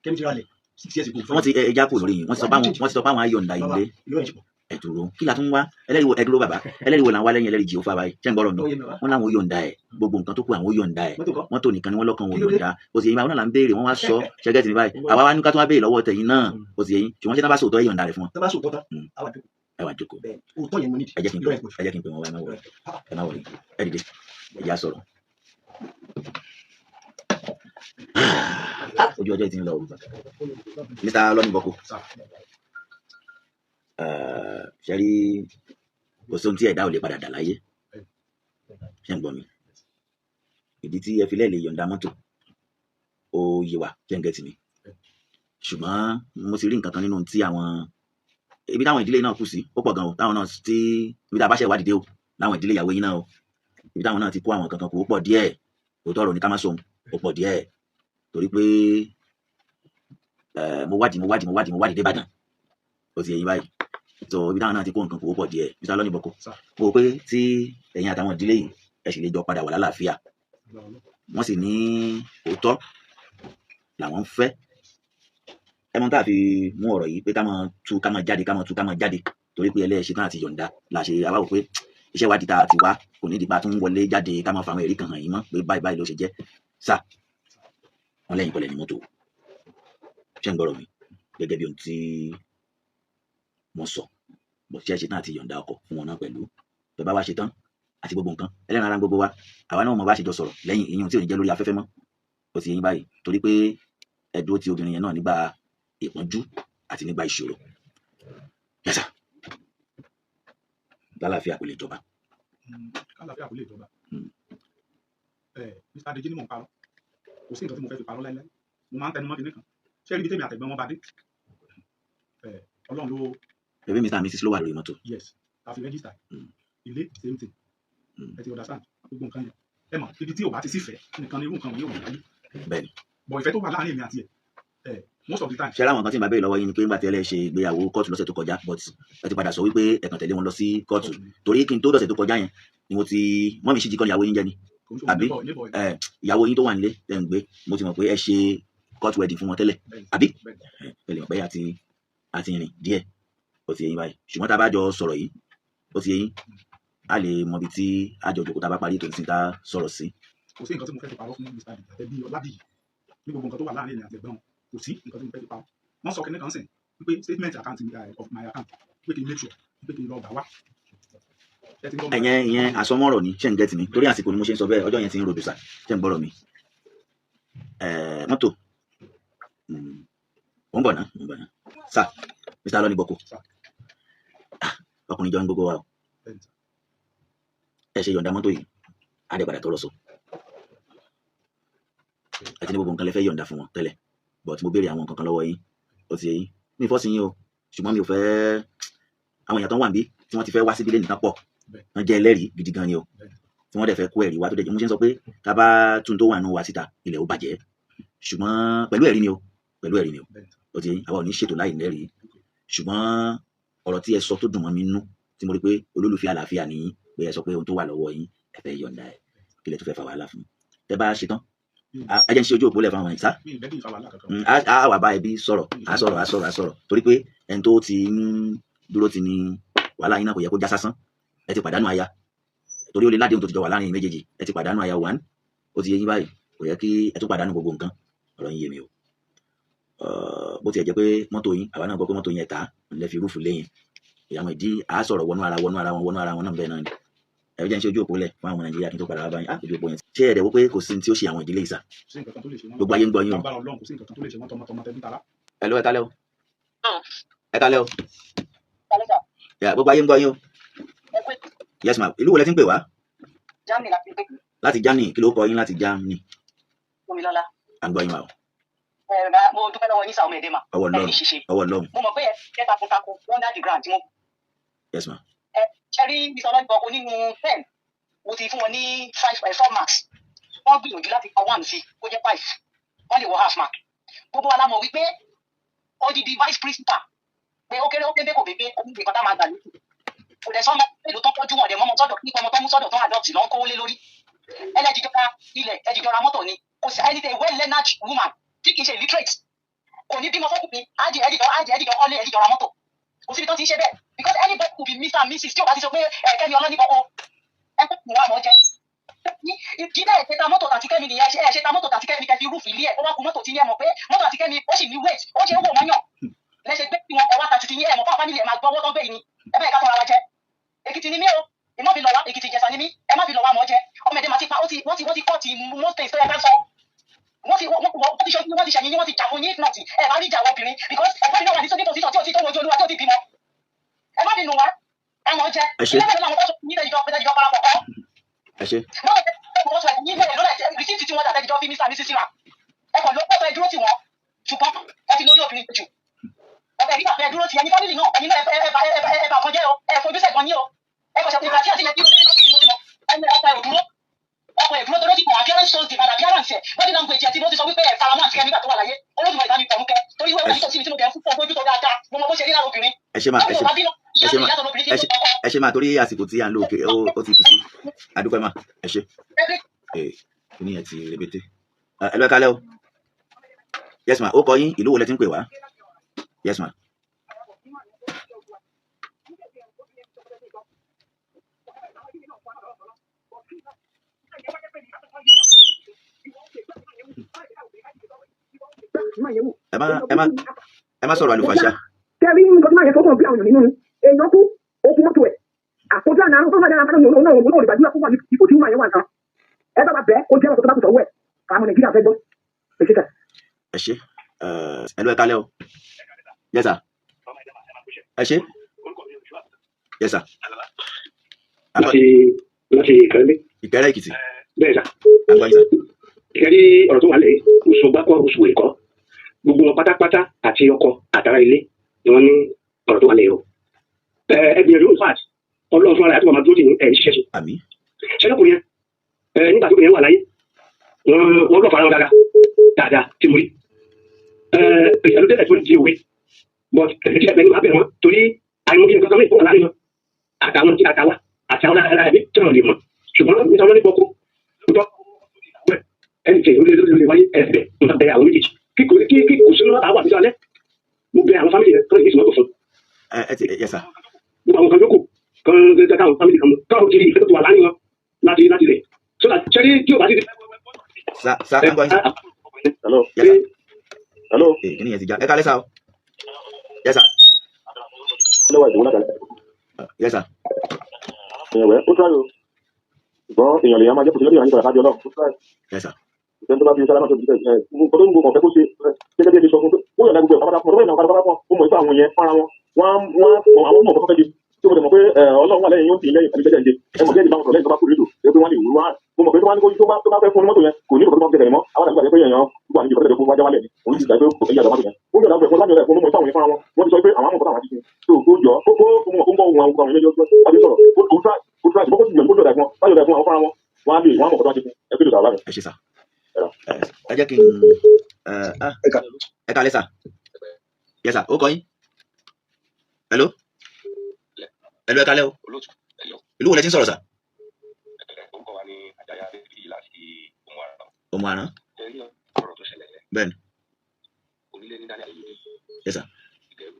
kẹ́mi ti ra lẹ̀ 6 years ago. wọ́n ti ẹja kò lórí yìí wọ́n ti sọ pé àwọn ayọ̀ǹda ilé ẹ̀dúró kí la tún wá ẹ̀dúró bàbá ẹlẹ́rìí wo là ń wá lẹ́yìn ẹlẹ́rìí jì ó fa báyìí ṣẹ́ ń gbọ́rọ̀ mi wọ́n láwọn yọ̀ǹda ẹ̀ gbogbo nǹkan tó kù àwọn yọ̀ǹda ẹ̀ mọ́tò nìkan ni wọ́n lọ́kàn wọn yọ̀ǹda ó sì yẹn báyìí wọ́n náà là ń béèrè wọ́n wá sọ ṣẹ́gẹ́tì ní báyìí àwa wá ní ká tún wá béèrè lọ́wọ́ tẹ̀yìn náà ó sì yẹn ṣùgbọ́n ṣé tá bá sòótọ́ ẹ̀ yọ̀ǹda rẹ̀ fún wọn. tó bá sòótọ́ tán ẹ wá jókòó òótọ́ yẹn mo ní ẹ jẹ́ kí n pè wọ́n wá ẹ má wọlé ẹ dìde ẹ já sọ̀rọ̀ ojú ọjọ́ ti ń lọ òru Mr. Lọ́nìbọ̀kọ̀ ṣe rí kò sóhun tí ẹ̀dá ò lè padà dà láyé ṣe ń gbọ́ mi ìdí tí ẹ fi lẹ́ẹ̀ lè yọ̀ǹda mọ́tò ó yé wa ṣe ń gẹ̀tì mi ṣùgbọ́n mo ti rí nǹkan kan nínú tí àwọn ibi táwọn ìdílé náà kù sí ó pọ̀ gan o táwọn náà tí ibi tá a bá ṣe ìwádìí dé o láwọn ìdílé ìyàwó yín náà o ibi táwọn náà ti kó àwọn kankan kù ó pọ̀ díẹ̀ òótọ́ ọ̀rọ̀ ní ká má sọ̀hún ó pọ̀ díẹ̀ torí pé mo wádìí dé Ìbàdàn ó ti yẹ yín báyìí so ibi táwọn náà ti kó nǹkan kù ó pọ̀ díẹ̀ Mr. Lọ́nìbọ̀kọ̀ mo rò pé tí ẹ̀yin àtàwọn ìdílé yìí ẹ sì lè jọ padà wà lálàáfíà wọ́n sì ní òótọ́ làwọn ń fẹ́ ẹmọ tá a fi mú ọ̀rọ̀ yìí pé ká máa jáde torí pé ẹlẹ́ẹ̀ṣẹ̀ náà ti yọ̀ǹda làṣẹ àwáwò pé iṣẹ́ ìwádìí tá a ti wá kò ní ìdìbà tó ń wọlé jáde ká máa fa àwọn ẹ̀rí kan hàn yín mọ́ pé báyìí ló ṣe jẹ́ sá wọn lẹ́yìn kọ́lẹ̀ ní mọ́tò ṣé ń gbọ́rọ̀ mi gẹ́gẹ́ bí ohun tí mo sọ bọ̀ ṣe é ṣe tán àti yọ̀ǹda ọkọ̀ fún wọn náà pẹ̀lú tó bá wá ṣe tán àti gbogbo nǹkan ẹlẹ́ran ara gbogbo wa àwa náà mọ̀ bá ṣe jọ sọ̀rọ̀ lẹ́yìn ìyẹn tí ò ní jẹ́ lórí afẹ́fẹ́ mọ́ ó ti yẹn báyìí torí pé ẹ dúró ti obìnrin yẹn náà nígbà ìpọ́njú àti nígbà ìṣòro yẹsà lálàáfíà kò lè jọba. kálàfíà kò lè jọba. Mr. Adeji ni mò ń parọ́ kò sí nǹkan tí mo fẹ́ fi parọ́ láíláí mo máa ń tẹnu mọ́ kinní kan ṣé ibi tèmi àtẹ̀gbọ́n wọn bá dé Ọlọ́run ló. ẹbí Mr. and Mrs. ló wà lórí mọ́tò. yes a fi register ilé the same thing ẹ ti understand gbogbo nǹkan yẹn ẹ mọ̀ ibi tí ò bá ti sí fẹ́ nìkan ni irú nǹkan yóò wáyé. bẹ́ẹ̀ni bọ̀ ìfẹ́ tó wà láàrin èmi àti ẹ̀ most of the time. ṣé ara àwọn kan tí màá béèrè lọ́wọ́ yín ni pé nígbà tí ẹ lè ṣe ìgbéyàwó kóòtù lọ́sẹ̀ tó kọjá but ẹ ti padà sọ wípé ẹ kàn tẹ̀lé wọn lọ sí kóòtù torí kí n tó dọ̀sẹ̀ tó kọjá yẹn ni mo ti mọ́ mi ṣíjí kọ́ ìyàwó yín jẹ́ ni àbí ìyàwó yín tó wà nílé ẹ̀ ń gbé mo ti mọ̀ pé ẹ ṣe court wedding fún wọn tẹ́lẹ̀ àbí ẹ lè mọ̀ pé àti rìn díẹ̀ ó ti yẹ yín báyìí ṣùgbọ́n tá a bá jọ sọ̀rọ̀ yìí ó ti yẹ yín a lè mọ ibi tí a jọ jòkó tá a bá parí ètò ìsìn tá a sọ̀rọ̀ sí. kò sí nǹkan tí mo fẹ́ fi parọ́ fún Mr. Adeji àtẹ̀bí Ọládìyí ní gbogbo nǹkan tó wà láàrin èmi àti ẹ̀gbọ́n kò sí nǹkan tí mo fẹ́ fi parọ́ wọ́n sọ kìnìkan sìn wípé statement account of my account wípé kí n make sure wípé kí n lọ gbà wá. ìyẹn àsọmọ́rọ̀ ni ṣé ń gẹ́tì mi torí àsìkò ni mo ṣe ń sọ bẹ́ẹ̀ ọjọ́ yẹn ti ń rodò sà ṣé ń gbọ́rọ̀ mi mọ́tò mo ń bọ̀ ná sà Mr. Alọ́ni Boko ọkùnrin jọ ń gbogbo wa o ẹ ṣe yọ̀ǹda mọ́tò yìí á dẹ̀ padà tọrọ sọ ẹ ti ní gbogbo nǹkan lẹ fẹ́ yọ̀ǹda fún wọn tẹ́lẹ̀ but mo béèrè àwọn nǹkan kan lọ́wọ́ yín ó ti yẹ yín mi fọ́ sí yín o ṣùgbọ́n mi ò fẹ́ àwọn èèyàn tó ń wà níbí tí wọ́n ti fẹ́ wá síbi lẹ́nìí tán pọ̀ wọ́n jẹ́ ẹlẹ́rìí gidi gan ni o tí wọ́n dẹ̀ fẹ́ kó ẹ̀rí wá tó dẹ̀ jẹ́ mo ṣe ń sọ pé tá a bá tún tó wà nù wá síta ilẹ̀ ó bàjẹ́ ṣùgbọ́n pẹ̀lú ẹ̀rí ni o ó ti yẹ yín àwa ò ní ṣètò láì lẹ́rìí ṣùgbọ́n ọ̀rọ̀ tí ẹ sọ tó dùn mọ́ mi nú tí mo rí pé olólùfẹ́ àlàáfíà ni pé ẹ sọ pé ohun tó wà lọ́wọ́ yín ẹ fẹ́ yọ̀ǹda ẹ̀ kí lẹ tó fẹ́ fà wàhálà fún tẹ bá ṣe tán ẹ jẹ́ ń ṣe ojú òpó lẹ̀ fáwọn ìsá a wà bá ẹbí sọ̀rọ̀ a sọ̀rọ̀ torí pé ẹni tó ti ń dúró ti ní wàhálà yín náà kò yẹ kó já sásán ẹ ti pàdánù aya torí ó lè ládéhùn tó ti jọ wà láàrin méjèèjì ẹ ti pàdánù aya one ó ti yé yín báyìí kò yẹ kí ẹ tún pàdánù gbogbo nǹkan ọ̀rọ̀ yín yé mi o bó tiẹ̀ jẹ́ pé mọ́tò yín àwa náà gbọ́ pé mọ́tò yín ẹ̀ta ńlẹ́ fi rúfù lẹ́yìn ìyàwó ìdí a sọ̀rọ̀ wọnú ara wọn náà bẹ́ẹ̀ náà ni ẹ jẹ́ ń ṣe ojú òpó lẹ̀ fún àwọn Nàìjíríà kí n tó padà wá báyìí ojú òpó yẹn ṣé ẹ̀rẹ̀ wó pé kò sí ní tí ó ṣe àwọn ìdílé ìsà gbogbo ayé ń gbọ́ yín o. Hello, ẹ kálẹ́ o ẹ kálẹ́ o gbogbo ayé ń gbọ́ yín o yes ma ìlú wo lẹ ti ń pè wá láti Germany kí ló kọ yín láti Germany à ń gbọ́ yín wa o. Mo dúpẹ́ lọ́wọ́ yín sàwọn ẹ̀dẹ́ mà ọwọ́ Ọlọ́run mo mọ̀ pé ẹ takuntakun wọ́n dá the ground tí wọ́n. yes ma. ẹ ṣe rí Mr. Ọlọ́ni Boko nínú 10 mo ti fún wọn ní 4 marks wọ́n gbìyànjú láti pa 1 sí kó jẹ́ 5 wọ́n lè wọ half mark gbogbo wa la mọ̀ wípé odidi vice principal pé ó kéré ó kéde kò pépé omi ìgbà tá máa gbà lókè kò dẹ̀ sọ́mọ èlò tó tọ́jú wọn dẹ̀ mọ́mọ́ sọ́dọ̀ nípa ọmọ tó mú sọ́dọ̀ tó adopt lọ́n kówó lé lórí ẹlẹ́jìjọba ilẹ̀ ẹjìjọra mọ́tò ni kò sí ẹni tẹ well learned woman tí kì í ṣe illiterate kò ní bímọ fọ́kùnrin ẹjìjọ kọ́lé ẹjìjọra mọ́tò kò síbi tó ti ń ṣe bẹ́ẹ̀ because anybody could be Mr. and Mrs. tí o bá ti sọ pé Kẹ́mi Ọlọ́ni Boko ẹgbẹ́ kùn wà mọ́ jẹ́ jíjẹ́ ìṣẹ́ta mọ́tò tàti Kẹ́mi nìyẹn ẹ̀ṣẹ́ta mọ́tò tàti Kẹ́mi kẹfì rúfù ilé ẹ̀ ó wá kú mọ́tò tí yẹ mọ̀ pé mọ́tò àti Kẹ́mi ó sì ní weight ó ṣe é wò mọ́yàn lẹ́sẹ̀ gbé tí wọn ẹ̀wá tàti ti yín ẹ̀mọ̀ fún àfáàní ẹ̀ máa gbọ́ owó tó gbé yìí ni ẹ bẹ́ẹ̀ ká fún ara jẹ Èkìtì ni mí o ìmọ̀ fi lọ wá Èkìtì Ìjẹ̀ṣà ni mí ẹ má fi lọ wá mọ́ jẹ ọmọ ẹ̀dẹ̀ máa ti pa wọ́n ti kọ́ ti most things tó yẹ ká sọ wọ́n ti ṣojú wọ́n ti ṣẹ̀yìn wọ́n ti jà fún yín not ẹ̀ bá rí ìjà wọ obìnrin because ẹ̀gbọ́n mi náà wà ní sódì tòsí tí tó wojú olúwa tí ó ti bímọ ẹ má fi nù wá ẹ mọ̀ jẹ ilé mẹ́rin làwọn fẹ́ẹ́ ní ìtẹ́jọ́ parapọ̀ kọ́ wọ́n ti ní ìbẹ̀rẹ̀ lọ́lẹ̀ rìsíìtì tí wọ́n dà tẹ́jọ́ fi Mr. and Mrs. ra ẹ̀kọ́ ló pọ̀ dúró tì wọ́n ṣùgbọ́n ẹ ti lórí obìnrin jù ọ̀fẹ́ nígbà fẹ́ dúró tì ẹni fámìlì náà ẹ̀yin náà ẹ bà kan jẹ́ o ẹ fojú sẹ̀kan yín o ẹ kọ̀ ṣàpèjì àti àtìlẹ́ bí ó dé lọ́sí tìmọ́tìmọ́ ẹni ọkọ̀ ẹ̀dúró torí ti kàn appearance shows the bad appearance ẹ̀ body language ẹ̀ tí mo ti sọ wípé ẹ̀ faramọ́ àti kẹ́ nígbà tó wà láyé olódùmọ̀ ìbámi pẹ̀lú kẹ́ torí wẹ́wẹ́ nítòsí mi tí mo bẹ̀ ń fún ojú tó dáadáa mo mọ bó ṣe rí lára obìnrin. ẹ ṣe máa torí àsìkò tí à ń lò òkè ó ti tù sí àdúpẹ́ máa ẹ ṣe ní ẹ ti rebete ẹ lọ kálẹ̀ o yes ma ó kọ yín ìlú wo lẹ ti ń pè wá yes ma. ẹ má sọ̀rọ̀ àlùfàṣà. kẹrí nǹkan tí máa yẹ fọkàn bí àwọn èèyàn nínú èèyàn kú okùn mọ́tò ẹ̀ àkójọ àná tó máa dára fún òun náà òun náà ìgbàdúrà fún wa ní ipò tí wọ́n máa yẹ wà nǹkan ẹ bá wa bẹ́ẹ̀ kó jẹ́ ọ̀tọ̀ tó bá kù sọ́wọ́ ẹ̀ káwọn nàìjíríà fẹ́ gbọ́ èsì kà. ẹ ṣe ẹ lọ ẹ kálẹ́ o yes sir ẹ ṣe yes sir. láti ìkẹrẹ Ìkẹrẹ Èkìtì. bẹ́ẹ̀ sà àgbà yìí sà. kẹrí ọ̀rọ̀ tó wà lẹ́yìn oṣù gbákọ́ oṣù ẹ̀kọ́ gbogbo wọn pátápátá àti ọkọ àtàrà ilé ni wọ́n ní ọ̀rọ̀ tó wà lẹ́yìn o ẹgbẹ̀rún yóò fàt ọlọ́run fún ara àti ọmọ tó dì ní ṣiṣẹ́ sùn àmín. ṣẹlẹ́kùnrin yẹn nígbà tó kùnrin yẹn wà láyé wọ́n lọ́ fara wọn dáadáa tí mo rí ìyàlú tẹ́lẹ̀ tó di òwe but ẹ̀ẹ́dì ẹ̀bẹ̀ ni wọ́n bẹ̀rẹ̀ wọn torí àìmọye nǹkan kan lè fún ọ̀la nínú àtàwọn tí àtàwà àti àwọn ará ẹbí tí wọ́n lè mọ̀ ṣùgbọ́n nígbà wọn ní bọ́kú tó ẹni tẹ̀ ló lè wáyé ẹ̀bẹ̀ nǹkan bẹ̀rẹ̀ àwọn méjèèjì kí kò sínú àwọn àbíjọ alẹ́ mo bẹ àwọn fámìlì rẹ̀ kọ́ ìgbésí mọ́tò fún yes sir. gbogbo àwọn kan yòókù kan káwọn fámìlì kan mú káwọn ti rí ìfẹ́ tó wà láàrin wọn láti rẹ̀ so that ṣẹ́rí tí ò bá ti di. sa ẹ gbọ́ yín. hello yes sir. hello kí ni yẹn ti já ẹ kálẹ́ sá o. yes sir. lẹ́wà ìdòwò láti yes sir. ẹ̀wẹ̀ ó tíráyò ṣùgbọ́n èèyàn lèèyàn máa jẹ́ pòṣèlú ìyànjú àkájọ náà ó tíráyò yes sir. ìfẹ́ tó bá fi sálámà tó ti tẹ̀ nǹkan tó ń gbọ́ kọ̀ọ̀fẹ́ kó ṣe gẹ́gẹ́ bí ẹni sọ fún pé ó yàn lágbègbè ọ̀pá fún ọ̀rọ̀ ìnáwó pátápátá fún ó mọ̀ ìfẹ́ àwọn yẹn fara wọn wọ́n àwọn ọmọ kọ́kọ́ di tí mo dẹ̀ mọ̀ pé ọlọ́run wà lẹ́yìn yóò ti lẹ́yìn àti jẹ́jẹ́ ẹ mọ̀ jẹ́jẹ́ báwọn sọ lẹ́yìn tó bá kú lédò ẹ pé wọ́n lè wú wá mo mọ̀ pé tó bá ní kó tó bá fẹ́ fún mọ́tò yẹn kò ní ìfọ̀tọ́ bá tẹ̀lé mọ́ àwọn àgbà pé èèyàn wà níbi ìfọ̀tọ́ wájà wálẹ̀ ni òun ti gbà pé kò ní yàrá mọ́tò yẹn ó yàrá fún láti rẹ̀ fún mọ́ ìfọ̀ àwọn yẹn fara wọn wọ́n ti sọ pé àwọn àmọ̀ kọ́tà wà títí tó kó jọ kó mọ̀ kó ń bọ̀ wọn àwọn yẹn lọ́jọ́ àbí sọ̀rọ̀ ó tra ìbọ́kọ̀ ti gbẹ̀mú kó jọ̀dà fún wọn báyọ̀ fún àwọn fara wọn wọn á lè wọn àmọ̀ kọ́tà ti fún ẹ pé lọ́dà ẹ ṣe sá. ẹ jẹ́ kí n ẹ kálẹ́ sá. yes sir ó kọ́ yín. hello ẹ kálẹ́ o. ìlú wo lẹ ti ń sọ̀rọ̀ sà. orúkọ wa ní Àjàyí Adébíyì láti Òmù Àrán. ọ̀rọ̀ tó ṣẹlẹ̀ yẹn. bẹ́ẹ̀ni. onílé ní dálẹ́ ayé yes sir. ìbẹ̀rù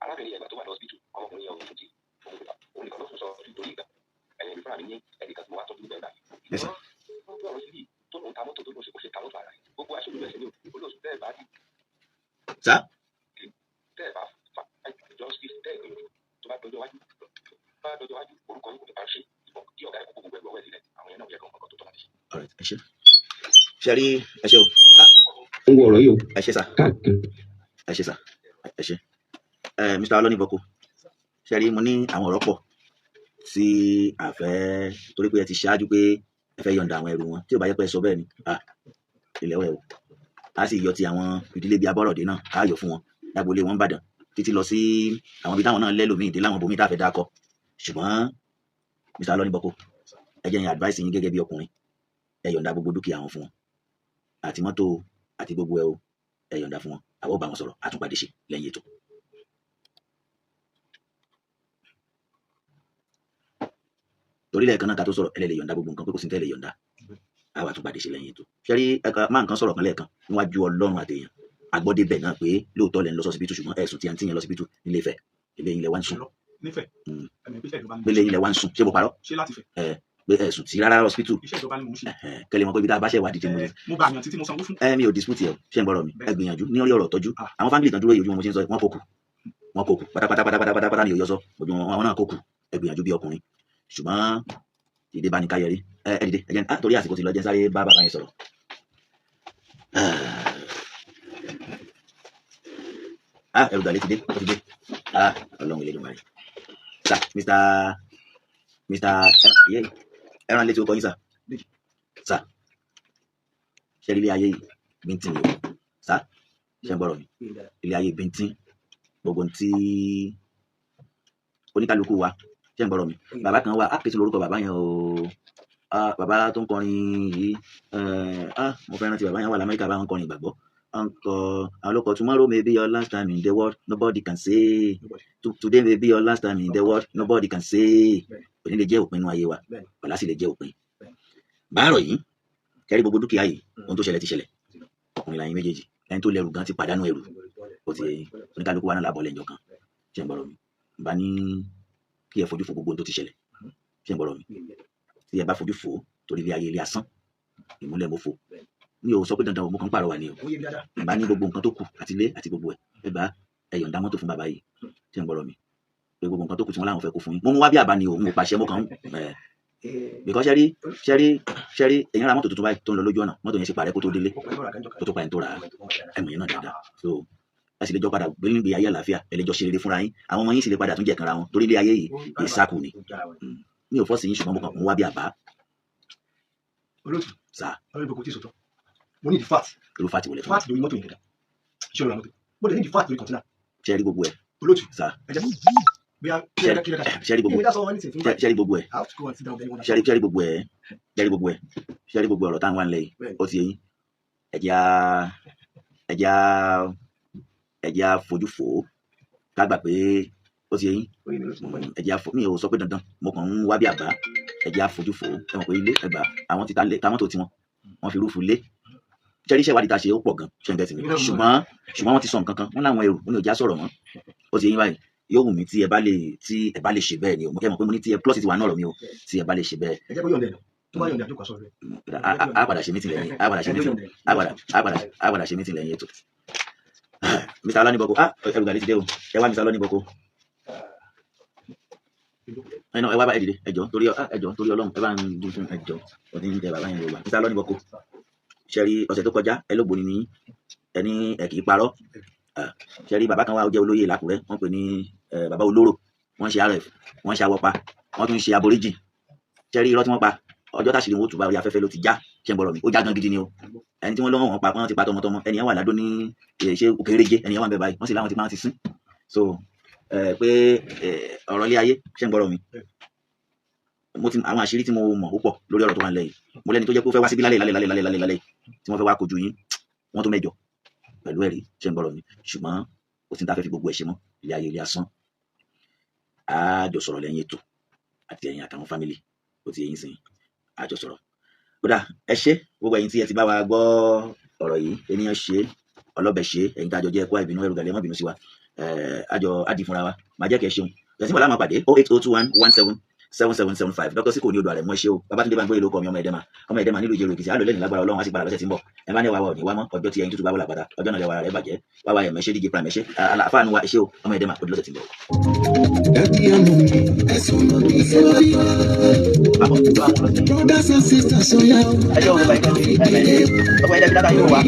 arábìnrin ẹ̀gbà tó wà lọ́sibítù ọmọkùnrin yẹn ọ̀hún ti òun nìkan ló sọ nítorí ìgbà ẹ̀yìn ìfúnra mi ní ẹnìkan tó wà tọ́jú bẹ́ẹ̀ báyìí. yes sir. wọ́n gbọ́ ọ̀rọ̀ síbí tó lóun ta mọ́tò tó lóun ṣe kó ṣe ta mọ́tò ara rẹ̀ gbogbo aṣojú ẹ̀sìn ní olóòṣù tẹ́ẹ̀ bá dì. sá. tẹ́ẹ̀ bá fa justice tẹ́ẹ̀ gbìyànjú tó bá dọjọ́ wájú orúkọ yìí kò ní bá ṣe ìbọn kí ọ̀gá ẹ̀kọ́ gbogbo ẹ̀gbọ́n ẹ̀ sílẹ̀ àwọn yẹn náà yẹ kàn kọ́kọ́ tó tọ́ láti ṣe. ẹ ṣe ṣe rí ẹ ṣe o. ń wọ ọ̀rọ̀ yìí o ẹ ṣe sá. ẹ ṣe sá. ẹ ṣe Mr. Oloniboko ṣe rí mo ní àwọn ọ̀rọ̀ pọ̀ tí a fẹ́ torí pé ẹ ti ṣáájú pé ẹ fẹ́ yọ̀ǹda àwọn ẹrù wọn tí ò bá yẹ pé ẹ sọ bẹ́ẹ̀ ni ilẹ̀ wẹ̀ o a sì yọ ti àwọn ìdílé bíi Abọ́rọ̀dé náà a yọ fún wọn lágboolé wọn Ìbàdàn títí lọ sí àwọn ibi táwọn náà lẹ́lòmíì dé láwọn ibòmíì tá a fẹ́ dákọ ṣùgbọ́n Mr. Oloniboko ẹ jẹ́ yín advice yín gẹ́gẹ́ bí ọkùnrin ẹ yọ̀ǹda gbogbo dúkìá wọn fún wọn àti mọ́tò àti gbogbo ẹ o ẹ yọ̀ǹda fún wọn àwọn ò bá wọn sọ̀rọ̀ àtúnpàdé ṣe lẹ́yìn ètò. torí lẹ́ẹ̀kan náà ká tó sọ̀rọ̀ ẹ lè yọ̀ǹda gbogbo nǹkan pé kò sí tẹ́lẹ̀ yọ̀ǹda àwọn àtúnpàdé ṣe lẹ́yìn ètò. ṣẹ́rí máa nǹkan sọ̀rọ̀ kan lẹ́ẹ̀kan níwájú Ọlọ́run àtẹ̀yàn agbọ́dé bẹ̀ náà pé lóòótọ́ lẹ́ ń lọ sọ́sibítù ṣùgbọ́n ẹ̀sùn tí àǹtí yẹn lọ síbítù nílé Ifẹ̀ ilé yín lẹ wá ń sùn. nífẹ̀ẹ́ ẹ̀mí ìpínlẹ̀ ìjọba ni pé ilé yín lẹ wá ń sùn ṣé mo parọ́. ṣé láti fẹ̀. pé ẹ̀sùn tí rárá hospital. iṣẹ́ ìjọba ni mò ń ṣe. kẹlẹ́ mọ̀ pé ibi tá a bá ṣe ìwádìí tí mo. mo bá àyàn títí mo sanwó fún. mi ò dispute ẹ ṣé ń gbọ́rọ̀ mi ẹ gbìyànjú ní orí ọ̀rọ̀ tọ́jú àwọn fámìlì kan dúró yìí ojú mo ṣe ń sọ wọn kò kù pátápátá ni òyọ́ sọ ojú wọn náà kò kù ẹ gbìyànjú bí ọkùnrin ṣùgbọ́n ìdè bá ní káyẹrí ẹ dìde ẹ jẹ́ torí àsìkò tí lọ jẹ́ sáré bá bàbá yẹn sọ̀rọ̀. ẹrù dàlẹ́ ti dé Ọlọ́run ilé ìdùnmọ̀ rẹ̀ sà Mr. ẹran létí ó kọ́ yín sà ṣe ilé ayé bíntín ni o sà ṣe ń gbọ́rọ̀ mi ilé ayé bíntín gbogbo tí oníkálukú wa ṣe ń gbọ́rọ̀ mi bàbá kan wà kí n lórúkọ bàbá yẹn o bàbá tó ń kọrin yìí mo fẹ́ràn tí bàbá yẹn wà l'Amẹ́ríkà bá ń kọrin ìgbàgbọ́ àwọn olóko tomorrow may be your last time in the world nobody can say today may be your last time in the world nobody can say òní lè jẹ́ òpin inú ayé wa ọ̀la sì lè jẹ́ òpin báàrọ̀ yìí kẹ́rí gbogbo dúkìá yìí ohun tó ṣẹlẹ̀ ti ṣẹlẹ̀ ọkùnrin láyé méjèèjì ẹni tó lẹ́rù gan ti pàdánù ẹrù ó ti oníkálukú wa náà làbọ̀ lẹ́yìn ọ̀kan ṣé ń gbọ́rọ̀ mi bá ní kí ẹ fojú fo gbogbo ohun tó ti ṣẹlẹ̀ ṣé ń gbọ́rọ̀ mi tí ẹ bá fojú fo torí ilé ayé ilé asán ìmúlẹ̀ mọ́fo mi ò sọ pé dandan o mo kàn ń pàrọwà ni o ó yé mi dáadáa. ẹ bá ní gbogbo nǹkan tó kù àti ilé àti gbogbo ẹ bá ẹ yọ̀ǹda mọ́tò fún bàbá yìí tí ń gbọ́rọ̀ mi pé gbogbo nǹkan tó kù tí wọ́n láwọn fẹ́ kó fún yín mo mú wá bí àbá ni o mo pàṣẹ mo kàn ń because ṣẹ́rí èyàn ra mọ́tò tuntun báyìí tó ń lọ lójú ọ̀nà mọ́tò yẹn ṣe parẹ́ kó tó délé kó tó pa ẹni tó rà á ẹmọ yẹn náà dáadáa so ẹ sì lè jọ padà gbé níbi ayé àlàáfíà ẹ lè jọ ṣe rere fúnra yín àwọn ọmọ yín sì lè padà tún jẹ kanra wọn torí ilé ayé yìí kì í sáàkù ni mi ò fọ́ọ̀sì yín ṣùgbọ́n mo kàn mú wá bí àbá olóòtú sá ọ̀rẹ́ ìbò kò tí ì sọ̀tọ̀ mo ní di fat irú fàtì wọlé fún fat lórí mọ́tò yẹn dáadáa ṣé o rà mọ́tò mo lè ní di fat lórí kọ̀ǹtínà ṣẹ́rí gbogbo ẹ̀ olóòtú sá ẹ jẹ́ bóyá ṣẹ́rí gbogbo ìwé dáṣọ wọn ní tì fún báyìí ṣẹ́rí gbogbo ẹ̀ I have to go and sit down there one ṣẹ́rí gbogbo ẹ̀ ṣẹ́rí gbogbo ọ̀rọ̀ táwọn wà nílẹ̀ yìí ó ti yẹ yín ẹ̀jẹ̀ á fojú fò ó ká gbà pé ó ti yẹ yín ẹ̀jẹ̀ á fò mí ò sọ pé dandan mo kàn ń wá bí àbá ẹ̀jẹ̀ á fojú fò ó ẹ mọ̀ pé ilé ẹgbà àwọn ti ta mọ́tò tiwọn wọ́n fi rúfu lé ṣẹ́rí iṣẹ́ ìwádìí ta ṣe ó pọ̀ gan ṣe ń tẹ́sí mi ṣùgbọ́n wọ́n ti sọ nǹkan kan wọ́n láwọn ẹrù wọn ò já sọ̀rọ̀ mọ́ ó ti yẹ yín báyìí yóò wù mí tí ẹ bá lè ṣe bẹ́ẹ̀ ni o mo kẹ́ mọ̀ pé mo ní tí ẹ plus ti wà náà rọ̀ mi o tí ẹ bá lè ṣe bẹ́ẹ̀ ẹ jẹ́ kó yọ̀ǹda ẹ̀ tó bá yọ̀ǹda àjọkọ̀ sọ̀rọ̀ rẹ̀ a padà ṣe mítìn lẹ́yìn a padà ṣe mítìn lẹ́yìn ètò Mr. Ọlọ́nibọ̀kọ ẹrù gàdé ti dé o ẹ wá Mr. Ọlọ́nibọ̀kọ ẹ wá bá ẹ dìde ẹjọ torí Ọlọ́run ẹ bá ń dún fún ẹjọ ọdún ní ìjẹba báyìí ló wà Mr. Ọlọ́nibọ̀kọ ṣẹ́rí ọ̀sẹ̀ tó kọjá ẹ ló gbóni ní ẹni ẹ kì í parọ́ ṣẹ́rí bàbá kan wá jẹ́ olóyè l'Ákúrẹ́ wọ́n pè ní bàbá olóró wọ́n ṣe RF wọ́n ṣe awọ́pa wọ́n tún ṣe aboríjì ṣẹ́rí irọ́ tí wọ́n pa ọjọ́ táṣìírí wọn ó tù bá orí afẹ́fẹ́ ló ti já ṣe ń bọ̀rọ̀ mi ó já gan gidi ni o ẹni tí wọ́n lọ́wọ́ wọn pa wọ́n ti pa tọmọtọmọ ẹni yẹn wà ládó ní ṣe òkèréje ẹni yẹn wà ń bẹ báyìí wọ́n sì láwọn ti máa ti sín so pé ọ̀rọ̀ ilé ayé ṣe ń bọ̀rọ̀ mi mo ti àwọn àṣírí tí mo mọ̀ púpọ̀ lórí ọ̀rọ̀ tó wà nílẹ̀ yìí mo lẹ́ni tó jẹ́ pé ó fẹ́ wá síbí lálẹ́ tí wọ́n fẹ́ wá kojú yín wọ́n tó mẹ́jọ pẹ̀lú ẹ̀rí ṣe ń bọ̀rọ̀ mi ṣùgbọ́n ó ti ń ta fẹ́ fi gbogbo ẹ̀ ṣe mọ́ ilé ayé ilé asán àjọ sọ̀rọ̀ lẹ́yìn ètò àti ẹ̀yìn àtàwọn fámìlì ó ti yẹyìn sìn àjọ sọ̀rọ̀ kódà ẹ ṣé gbogbo ẹ̀yin tí ẹ ti bá wa gbọ́ ọ̀rọ̀ yìí ènìyàn ṣe ọlọ́bẹ̀ ṣe ẹ̀yin tá a jọ jẹ́ ẹ̀kọ́ ìbínú ẹrù gàlẹ́ mọ́ bínú sí wa àjọ àdì fúnra wa máa jẹ́ kẹ́ ẹ ṣeun yẹtí mọ̀lá máa pàdé 08021177775 Dr. Sikiru ní odò àrẹ̀ mọ́ ẹ ṣe o Babátúndé Bámgbóyè ló kọ́ mi ọmọ Ẹ̀dẹ́mà nílùú Ìjẹ̀rò Èkìtì àlọ́ lẹ́nu lágbára Ọlọ́run á sì padà lọ́sẹ̀ tí ń bọ̀ ẹ má ní ẹwà wa ò ní wá mọ́ ọjọ́ tí ẹyin tútù bá wọlé àpáta ọjọ́ náà lẹ́wà rẹ̀ bàjẹ́ wá wa ẹ̀mẹ́ṣẹ́ DJ Prime ẹ̀ṣẹ́ àlàáfáà nu wa ẹ̀ṣẹ́ o ọmọ Ẹ̀dẹ́mà ó di lọ́sẹ̀ tí ń bọ̀. Brothers and sisters, so yeah. Ọkọ̀ ẹ̀dẹ́ fi dáta yóò wá.